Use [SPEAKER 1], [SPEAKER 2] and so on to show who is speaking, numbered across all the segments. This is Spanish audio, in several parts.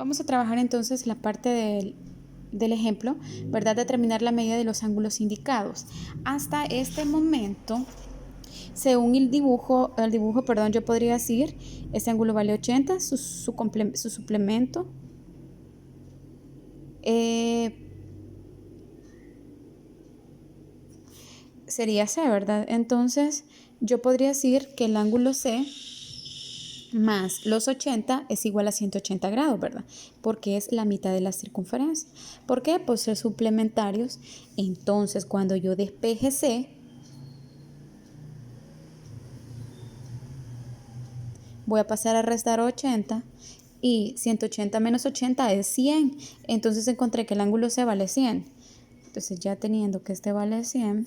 [SPEAKER 1] Vamos a trabajar entonces la parte del ejemplo, ¿verdad? Determinar la medida de los ángulos indicados. Hasta este momento, según el dibujo, yo podría decir, este ángulo vale 80, su suplemento. Sería C, ¿verdad? Entonces, yo podría decir que el ángulo C más los 80 es igual a 180 grados, ¿verdad? Porque es la mitad de la circunferencia. ¿Por qué? Por ser suplementarios. Entonces, cuando yo despeje C, voy a pasar a restar 80 y 180 menos 80 es 100. Entonces encontré que el ángulo C vale 100. Entonces, ya teniendo que este vale 100,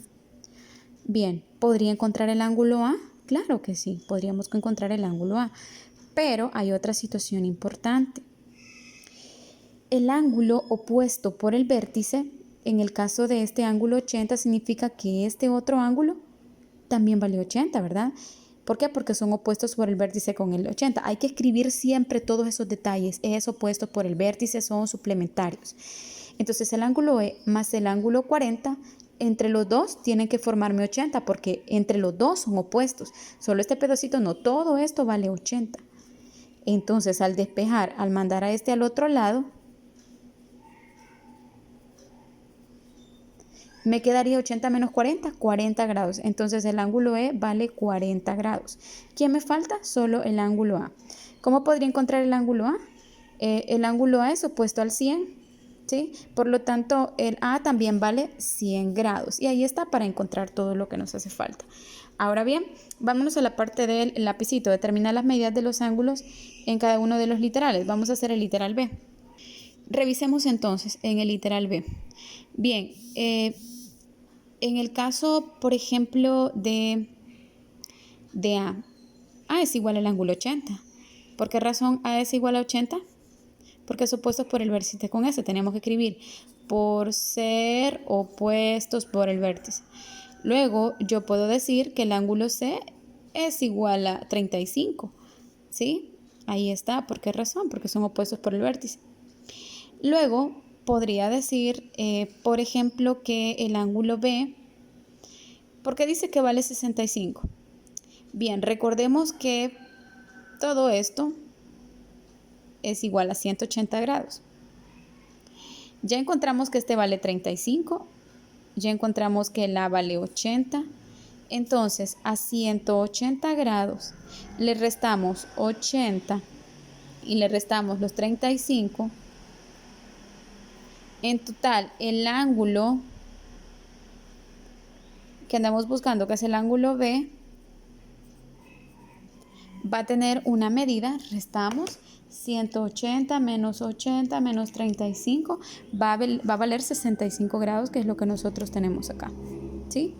[SPEAKER 1] bien, ¿podría encontrar el ángulo A? Claro que sí, podríamos encontrar el ángulo A, pero hay otra situación importante. El ángulo opuesto por el vértice, en el caso de este ángulo 80, significa que este otro ángulo también vale 80, ¿verdad? ¿Por qué? Porque son opuestos por el vértice con el 80. Hay que escribir siempre todos esos detalles. Es opuesto por el vértice, son suplementarios. Entonces el ángulo E más el ángulo 40, entre los dos tienen que formarme 80 porque entre los dos son opuestos. Solo este pedacito no, todo esto vale 80. Entonces al despejar, al mandar a este al otro lado, me quedaría 80 menos 40, 40 grados. Entonces el ángulo E vale 40 grados. ¿Quién me falta? Solo el ángulo A. ¿Cómo podría encontrar el ángulo A? El ángulo A es opuesto al 100, ¿sí? Por lo tanto, el A también vale 100 grados. Y ahí está para encontrar todo lo que nos hace falta. Ahora bien, vámonos a la parte del lapicito. Determinar las medidas de los ángulos en cada uno de los literales. Vamos a hacer el literal B. Revisemos entonces en el literal B. Bien, en el caso, por ejemplo, de A es igual al ángulo 80. ¿Por qué razón A es igual a 80? Porque es opuestos por el vértice con S. Tenemos que escribir por ser opuestos por el vértice. Luego, yo puedo decir que el ángulo C es igual a 35. ¿Sí? Ahí está. ¿Por qué razón? Porque son opuestos por el vértice. Luego, podría decir, por ejemplo, que el ángulo B, ¿por qué dice que vale 65? Bien, recordemos que todo esto es igual a 180 grados. Ya encontramos que este vale 35, ya encontramos que el A vale 80. Entonces, a 180 grados le restamos 80 y le restamos los 35. En total, el ángulo que andamos buscando, que es el ángulo B, va a tener una medida, restamos 180 menos 80 menos 35, va a valer 65 grados, que es lo que nosotros tenemos acá, ¿sí?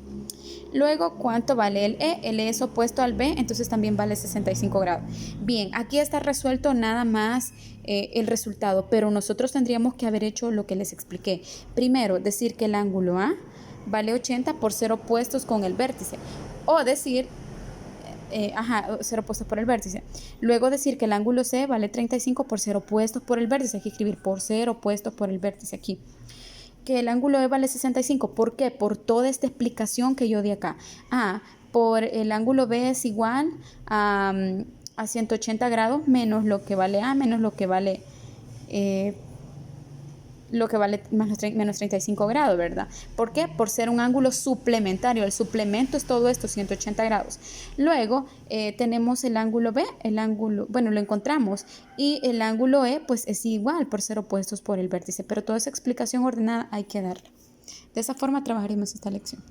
[SPEAKER 1] Luego, ¿cuánto vale el E? El E es opuesto al B, entonces también vale 65 grados. Bien, aquí está resuelto nada más el resultado, pero nosotros tendríamos que haber hecho lo que les expliqué. Primero, decir que el ángulo A vale 80 por ser opuestos con el vértice, o decir ser opuestos por el vértice. Luego decir que el ángulo C vale 35 por ser opuestos por el vértice. Hay que escribir por ser opuestos por el vértice aquí. Que el ángulo E vale 65. ¿Por qué? Por toda esta explicación que yo di acá. Por el ángulo B es igual a 180 grados menos lo que vale A menos lo que vale menos 35 grados, ¿verdad? ¿Por qué? Por ser un ángulo suplementario. El suplemento es todo esto, 180 grados. Luego tenemos el ángulo B, lo encontramos. Y el ángulo E, pues es igual por ser opuestos por el vértice. Pero toda esa explicación ordenada hay que darla. De esa forma trabajaremos esta lección.